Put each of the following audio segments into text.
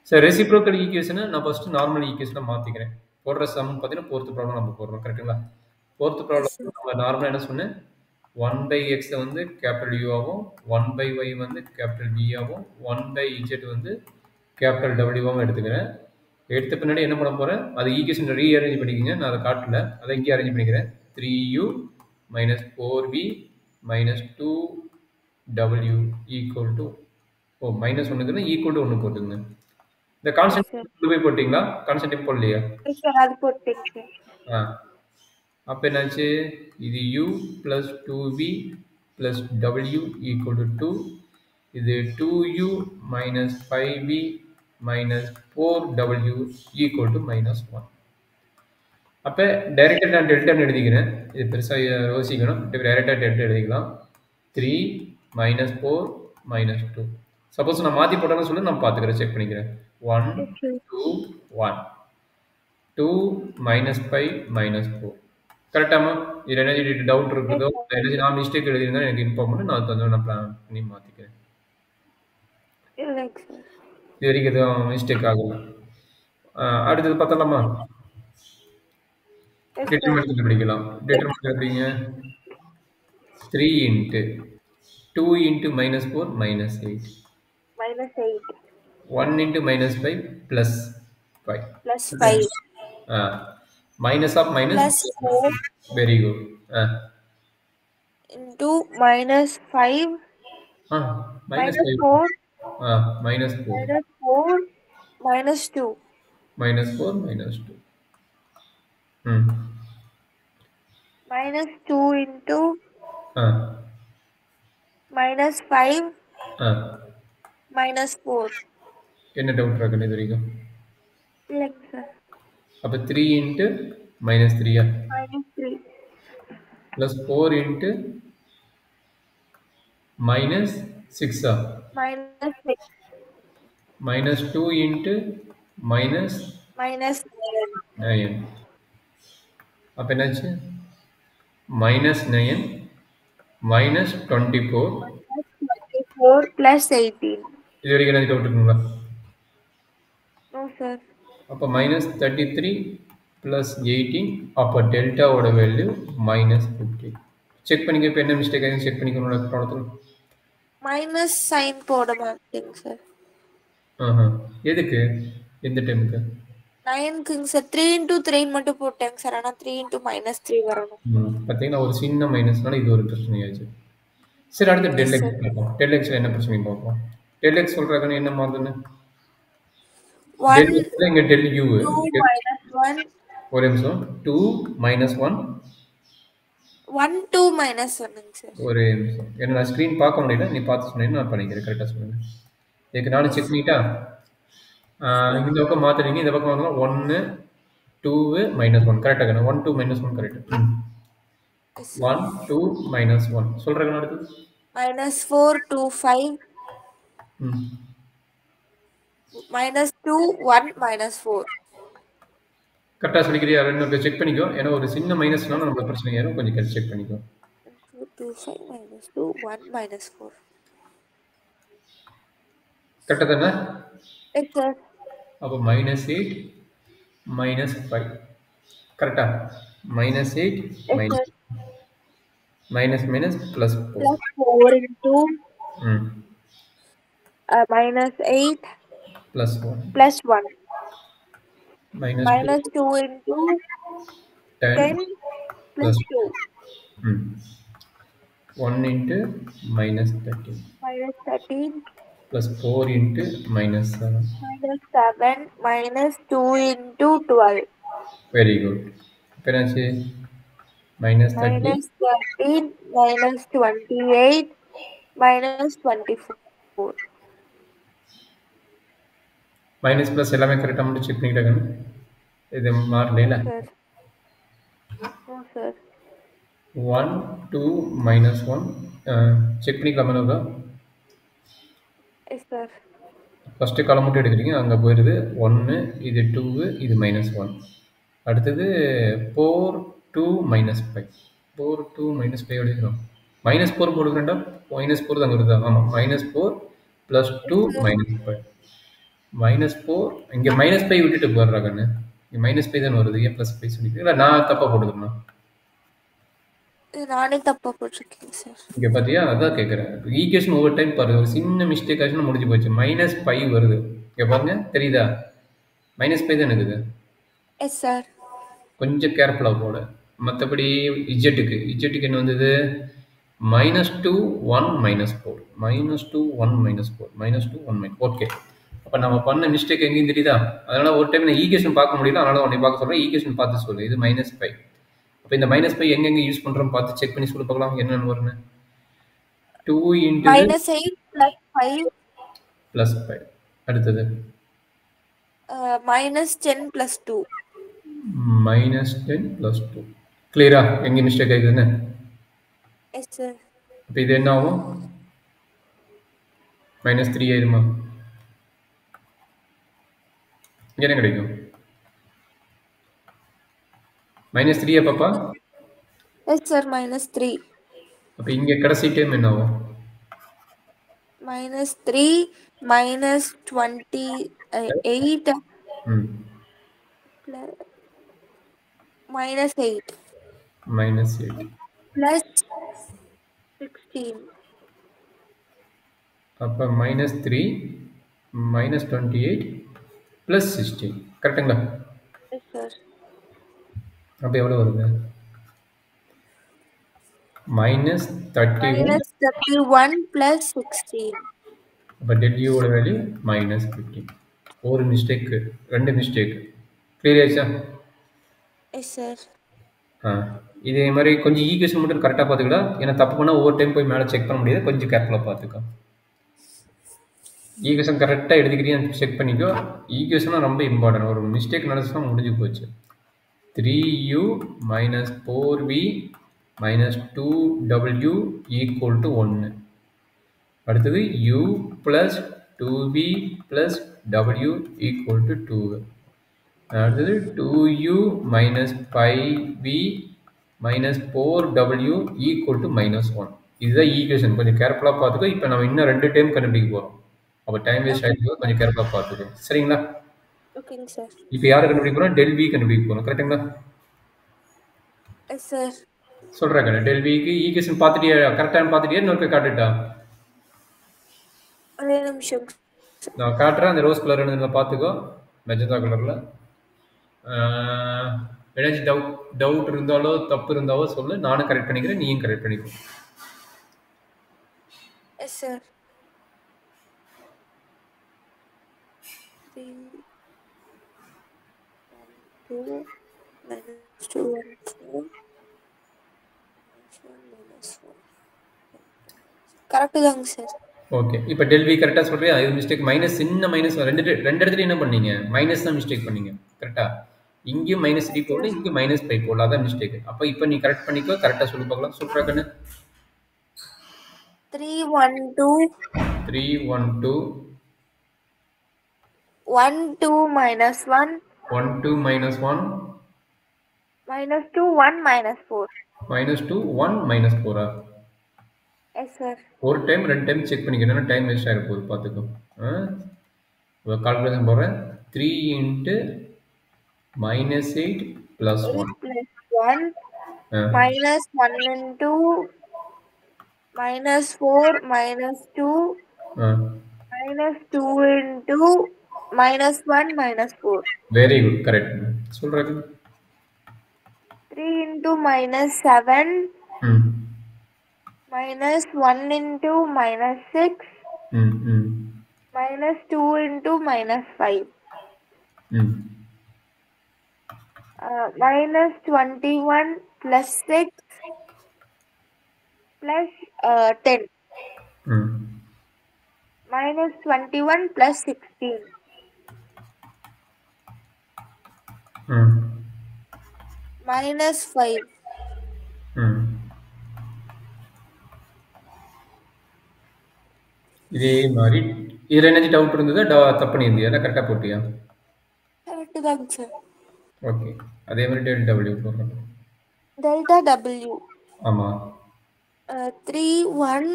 Sir reciprocal ஈக்குவேஷனை நான் first normal ஈக்குவேஷனை மாற்றிக்கிறேன். போடுற சம் பார்த்தீங்கன்னா ஃபோர்த் ப்ராப்ளம் நம்ம போடுறோம், கரெக்டுங்களா? ஃபோர்த் ப்ராப்ளம் நம்ம நார்மலாக என்ன சொன்னேன், 1/x வந்து கேபிட்டல் U ஆகும், 1/y வந்து கேபிட்டல் V ஆகும், 1/z வந்து கேபிட்டல் W ஆகும் எடுத்துக்கிறேன். எடுத்த பின்னாடி என்ன பண்ண போகிறேன், அது ஈக்குவேஷன் ரீஅரேஞ்ச் பண்ணிக்கோங்க, நான் அதை காட்டல, அதை இங்கே அரேஞ்ச் பண்ணிக்கிறேன். 3u minus 4v minus 2w equal to minus ஒன்றுக்குன்னா ஈக்குவல் டு ஒன்று போட்டுங்க. இந்த கான்ஸ்டன்ட் கொண்டு போய் போட்டிங்களா? கான்ஸ்டன்ட் போடலையா? அது போட்டுங்க. அப்போ என்னாச்சு, இது u plus 2v plus w equal to 2. இது 2u minus 5v minus 4w equal to minus 1. அப்போ டைரெக்டாக நான் டெல்டான்னு எழுதிக்கிறேன். இது பெருசாக யோசிக்கணும். டைரெக்டாக டெல்டா எழுதிக்கலாம். 3 minus 4 minus 2. சப்போஸ் நான் மாற்றி போட்டேன்னு சொல்லி நான் பார்த்துக்கிறேன், செக் பண்ணிக்கிறேன். 1 2 1 2 minus 5 minus 4. கரெக்டாமா? இதில் என்ன டவுட் இருக்குதோ, என்ன நான் மிஸ்டேக் எழுதியிருந்தா எனக்கு இன்ஃபார்ம் பண்ணி நான் தந்து நான் பிளான் பண்ணி மாற்றிக்கிறேன். இது வரைக்கும் எதுவும் மிஸ்டேக் ஆகல. அடுத்தது பார்த்தலாமா? டிட்டர்மினன்ட் படிக்கலாம். டிட்டர்மினன்ட் எப்படிங்க? 3 into 2 into minus 4 minus 8. Minus 8. 1 into minus 5 plus 5. Plus 5. Minus of minus. Plus 4. Very good. Into minus 5. Minus 5. 4. Minus 4. Minus 4. Minus 2. Minus 4 minus 2. Minus 2 into minus 5 minus 4. என்ன டவுட் இருக்குன்னு இது வரைக்கும்? இல்லைங்க sir. அப்போ 3 into minus 3 minus 3 plus 4 into minus 6 minus 6 minus 2 into minus 9. அப்போ என்னாச்சு, minus 9 minus 24 plus 18. இது வரைக்கும் என்ன டவுட் இருக்குங்களா? No sir. அப்போ minus 33 plus 18, அப்போ டெல்டாவோட வேல்யூ minus 50. செக் பண்ணிக்க. இப்போ என்ன மிஸ்டேக் ஆகும் செக் பண்ணிக்கணும் ப்ராப்ளத்தில். மைனஸ் சைன் போட மாட்டேங்க சார். எதுக்கு, எந்த டைமுக்கு? 9க்குங்க சார். 3 into 3 மட்டும் போட்டேங்க சார். ஆனால் 3 into minus 3 வரணும். பார்த்தீங்கன்னா ஒரு சின்ன மைனஸ்னால இது ஒரு பிரச்சனையாச்சு. சரி, அடுத்து டெல் எக்ஸ் பார்ப்போம். டெல் எக்ஸில் என்ன பிரச்சனை பார்ப்போம். டெல் எக்ஸ் சொல்கிறாங்கன்னு என்ன மாறுதுன்னு, இங்கே டெல் யூ ஒரு நிமிஷம் 2 minus 1 1 2 minus 1ங்க சார். ஒரு நிமிஷம், ஏன்னா நான் ஸ்க்ரீன் பார்க்க முடியல, நீ பார்த்து சொன்னீங்கன்னா நான் பண்ணிக்கிறேன். கரெக்டாக சொல்லுங்கள். இதுக்கு நானும் செக் பண்ணிட்டா. இந்த பக்கம் மாற்றுறீங்க, இந்த பக்கம் வாங்கலாம். 1 2 minus 1 கரெக்டாக. 1 2 minus 1 கரெக்டு. 1 2 minus 1 சொல்கிறேன். அடுத்தது minus 4 2 5 minus 2 1 minus 4. கரெக்டாக சொல்லிக்கிறியா? ரெண்டு செக் பண்ணிக்கோ, ஏன்னா ஒரு சின்ன மைனஸ்னால நம்மளுக்கு பிரச்சனை ஆயிரும். கொஞ்சம் செக் பண்ணிக்கோ. 2 5 minus 2 1 minus 4 கரெக்டாக தானே? அப்போ -8 -5 கரெக்டா? -8 minus plus 4 into minus 8 plus 1 minus 2 into 10 plus 2 1 into minus 13 plus 4 into minus 7 minus 2 into 12. Very good. Penalty minus 13 minus 28 minus 24. Minus plus எல்லாமே கரெக்டாக மட்டும் செக் பண்ணிக்கிட்டாங்க. இது மாறல. 1 2 minus 1 செக் பண்ணிக்கலாமா? ஃபஸ்ட்டு காலம் மட்டும் எடுக்கிறீங்க, அங்கே போயிடுது 1, இது 2, இது -1. அடுத்தது 4 2 -5 4 2 -5 எடுக்கிறோம். -4 போடுக்கிறேன்டா. -4 தான் வருதா? ஆமாம், -4 + 2 -5 -4 இங்க -5 விட்டுட்டு போடுறா கண்ணு. இங்க -5 தானே வருது. ஏன் +5 சொல்லிக்கிறேன். இல்ல நான் தப்பா போட்டுக்கிறேனா? நானே தப்பா போட்டிருக்கேங்க சார். இங்க பாத்தியா? அதான் கேட்கிறேன். ஈக்குவேஷன் ஒவ்வொரு டைம் பாருங்க. ஒரு சின்ன மிஸ்டேக் ஆச்சுன்னா முடிஞ்சு போச்சு. -5 வருது. இங்க பாருங்க. தெரியுதா? -5 தான் இருக்குது. Yes sir. கொஞ்சம் கேர்ஃபுல்லா போடு. மத்தபடி இஜெட்டுக்கு என்ன வந்தது? -2 1 -4 -2 1 -4 -2 1 ஓகே. அப்ப நம்ம பண்ண மிஸ்டேக் எங்கேயும் தெரியுதா? அதனால ஒரு டைம் நான் ஈக்குவேஷன் பார்க்க முடியல. அதனால உன்னை பார்க்க சொல்றேன். ஈக்குவேஷன் பார்த்து சொல்லு. இது -5. அப்ப இந்த -5 எங்கெங்க யூஸ் பண்றோம் பார்த்து செக் பண்ணி சொல்லு பார்க்கலாம். என்னன்னு வரும்னு. 2 into -8 + 5 +5 அடுத்தது -10 + 2. -10 + 2 கிளியரா? எங்க மிஸ்டேக் ஆகுதுன்னு? Yes sir. அப்ப இது என்ன ஆகும்? -3 ஆயிருமா? இங்க என்ன கிடைக்கும்? -3 பாப்பா? Yes sir. -3. அப்ப இங்க கடைசி டைம் என்ன ஆகும்? -3 -28 ம் -8 -8 +16. அப்ப -3 -28 +16 கரெக்ட்டுங்களா? Yes sir. அப்ப எவ்வளவு வருது? -31 -31 +16. அப்ப del u ஓட வேல்யூ -15. ஒரு மிஸ்டேக், ரெண்டு மிஸ்டேக். கிளியர் ஆயிடுச்சா? Yes sir. இதே மாதிரி கொஞ்சம் ஈக்குவேஷன் மட்டும் கரெக்டாக பார்த்துக்கடா. ஏன்னா தப்பு பண்ணால் ஒவ்வொரு டைம் போய் மேலே செக் பண்ண முடியாது. கொஞ்சம் கேர்ஃபுல்லாக பார்த்துக்கோ. ஈக்குவேஷன் கரெக்டாக எழுதிக்கிறியான்னு செக் பண்ணிக்கோ. ஈக்குவேஷன்லாம் ரொம்ப இம்பார்ட்டன்ட். ஒரு மிஸ்டேக் நடந்துச்சுன்னா முடிஞ்சு போச்சு. 3u - 4v - 2w = 1. அடுத்தது u + 2v + w = 2. அடுத்தது 2u - 5v - 4w = -1. இதுதான் ஈக்குவேஷன். கொஞ்சம் கேர்ஃபுல்லாக பார்த்துக்கோ. இப்போ நம்ம இன்னும் 2 டைம் கண்டுபிடிக்க போகிறோம். அப்போ டைம் வேஸ்ட் ஆகிடுச்சு. கொஞ்சம் கேர்ஃபுல்லாக பார்த்துக்கோ. சரிங்களா? ஓகேங்க சார். இப்போ யாரை கண்டுபிடிக்க போகிறோம்? del v கண்டுபிடிக்க போகிறோம். கரெக்டுங்களா? Yes sir. சொல்கிறேன் கண்ணு. del vக்கு ஈக்குவேஷன் பார்த்துட்டியா? கரெக்டானு பார்த்துட்டியா? இன்னொரு காட்டுட்டா? ஒரே நிமிஷம். நான் காட்டுறேன். அந்த ரோஸ் கலர் இருந்ததில் பார்த்துக்கோ. மெஜந்தா கலரில். ஏதாச்சும் டவுட் இருந்தாலோ தப்பு இருந்தாலோ சொல்லு. நானும் கரெக்ட் பண்ணிக்கிறேன். நீயும் கரெக்ட் பண்ணிக்கோ. Yes sir. 3 2 -2 4 -1 கரெக்ட் தாங்க சார். ஓகே. இப்போ del v கரெக்டாக சொல்றியா? இது மிஸ்டேக். சின்ன மைனஸ் ரெண்டு இடத்துல என்ன பண்ணீங்க? மைனஸ் தான் மிஸ்டேக் பண்ணீங்க. கரெக்டா? இங்கேயும் -3 போடல, இங்கேயும் -5 போடல. அதான் மிஸ்டேக். அப்போ இப்போ நீ கரெக்ட் பண்ணிக்கோ. கரெக்டாக சொல்லி பார்க்கலாம். சொல்கிறா கண்ணு. 312 312 12 - 1 12 - 1 -2 1 -4. -2 1 -4. Yes sir. ஒரு டைம் 2 டைம் செக் பண்ணிக்கிறேன். டைம் வேஸ்ட் ஆகிட போகுது. பார்த்துக்கோ. கால்குலேஷன் போடுறேன். 3 × -8 + 1 1 -1 × -4 -2 -2 × -1 -4. Very good. கரெக்ட். சொல்கிறேன். 3 × -7 ம் -1 × -6 ம் ம் -2 × -5 ம் -21 + 6 + 10 ம் -21 + 16 ம் -5 ம் இதே மாதிரி இதில் என்ன டவுட் இருந்ததா? தப்பு பண்ணியிருந்தியா? இல்லை கரெக்டாக போட்டியா? கரெக்ட் தாங்க சார். ஓகே. அதே மாதிரி del w போடுறோம். டெல்டா W ஆமாம். 3 1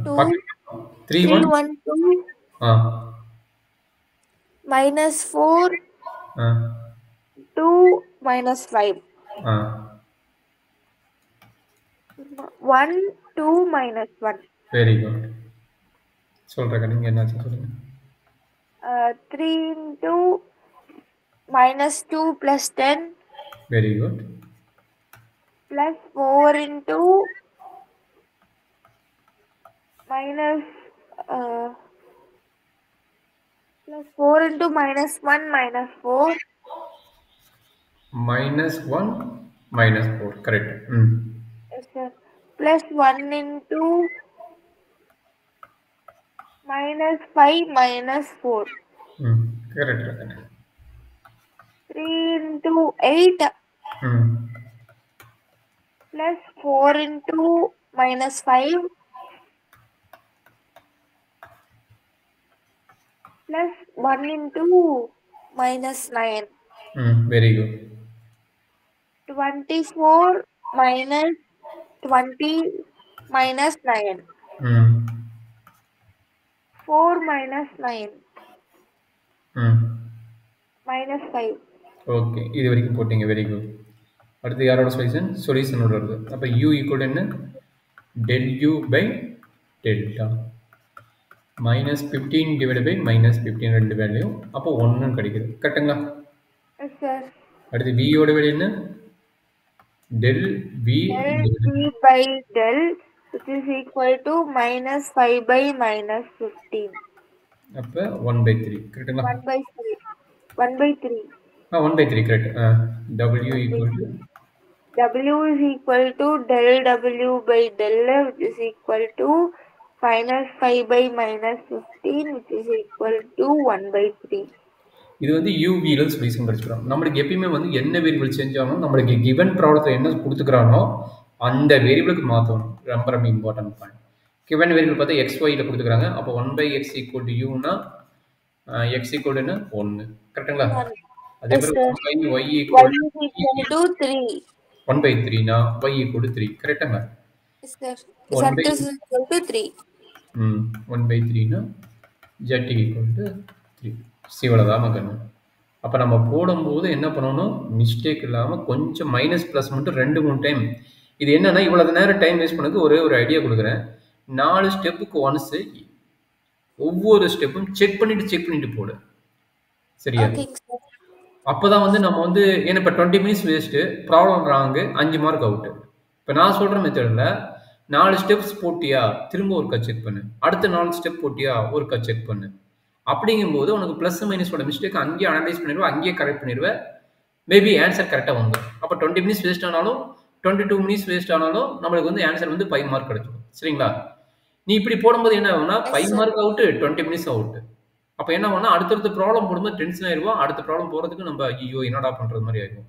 2 3 3 1 1 2 ஆ minus 4 ஆ 2 minus 5 ஆ 1 2 minus 1 வெரி குட். சொல்கிறேன், நீங்கள் என்னாச்சு சொல்லுங்க. 3 into minus 2 plus 10 very good. plus 4 into minus plus 4 into minus 1 minus 4 -1 -4 correct. ம் yes, sir. Plus 1 into minus 5 minus 4 ம் கரெக்ட் தானே. 3 into 8 ம் plus 4 into minus 5 plus 1 into minus 9 ம் very good. 24 minus 20 minus 9 ம் 4 minus 9 ம் minus 5 okay, இது வரைக்கும் போட்டீங்க. Very good. அடுத்து யாரோட சொல்யூஷனோட வருது. அப்போ u ஈக்குவல் என்ன? del u by delta -15 divide by -15 ரெண்டு வேல்யூ, அப்போ 1 கிடைக்குது. கரெக்டுங்களா? yes, sir. அடுத்து v யோட வேல்யூ என்ன? del v Del v by del which is equal to minus 5 by minus 15 அப்போ 1/3 கரெக்டுங்களா? 1 by 3 1 by 3 1/3 correct. w equal to w is equal to del w by del which is equal to minus 5 by minus 15 which is equal to 1 by 3 இது வந்து யூவியில் solution படிச்சுக்கிறோம். நம்மளுக்கு எப்பயுமே வந்து என்ன variable change ஆகணும், நம்மளுக்கு கிவன் ப்ராப்ளத்தில் என்ன கொடுத்துக்கிறானோ அந்த வேரியபிளுக்கு மாற்றணும். ரொம்ப ரொம்ப இம்பார்ட்டன்ட் பாயிண்ட். கிவன் வேரியபிள் பார்த்தா எக்ஸ் ஒயில் கொடுத்துக்கிறாங்க. அப்போ 1/x ஈக்குவல் டு யூனா எக்ஸ் ஈக்குவல் டு என்ன 1 கரெக்டுங்களா? அதே yes, மாதிரி sir. 1/y y equal is equal to 3 1/3னா y ஈக்குவல் டு 3 கரெக்டுங்க? yes, sir. 1 z is equal to 3 1/3னா z equal to 3 இவ்வளோதான் மகன். அப்போ நம்ம போடும்போது என்ன பண்ணணும், மிஸ்டேக் இல்லாமல் கொஞ்சம் மைனஸ் ப்ளஸ் மட்டும் 2-3 டைம். இது என்னன்னா இவ்வளவு நேரம் டைம் வேஸ்ட் பண்ணதுக்கு ஒரே ஒரு ஐடியா கொடுக்குறேன். 4 ஸ்டெப்புக்கு ஒன்ஸ் ஒவ்வொரு ஸ்டெப்பும் செக் பண்ணிட்டு போடு. சரியா? okay, sir. அப்போதான் வந்து நம்ம வந்து ஏன்னா இப்போ 20 minutes waste, problem wrong, 5 mark out. இப்போ நான் சொல்கிற மெத்தடில் 4 ஸ்டெப்ஸ் போட்டியா திரும்ப ஒருக்கா செக் பண்ணு, அடுத்த 4 ஸ்டெப் போட்டியா ஒருக்கா செக் பண்ணு. அப்படிங்கும்போது உனக்கு ப்ளஸ் மைனஸோட மிஸ்டேக் அங்கேயே அனலைஸ் பண்ணிடுவேன், அங்கேயே கரெக்ட் பண்ணிடுவேன். மேபி ஆன்சர் கரெக்டாக வந்துடும். அப்போ 20 மினிட்ஸ் வேஸ்ட் ஆனாலும் 22 மினிட்ஸ் வேஸ்ட் ஆனாலும் நம்மளுக்கு வந்து ஆன்சர் வந்து 5 மார்க் கிடைச்சிடும். சரிங்களா? நீ இப்படி போடும்போது என்ன ஆகும்னா 5 மார்க் அவுட்டு, 20 மினிட்ஸ் அவுட்டு. அப்போ என்ன ஆகும்னா அடுத்தடுத்த ப்ராப்ளம் போடும்போது டென்ஷன் ஆயிடுவோம். அடுத்த ப்ராப்ளம் போகிறதுக்கு நம்ம ஐயோ என்னடா பண்ணுறது மாதிரி ஆயிடும்.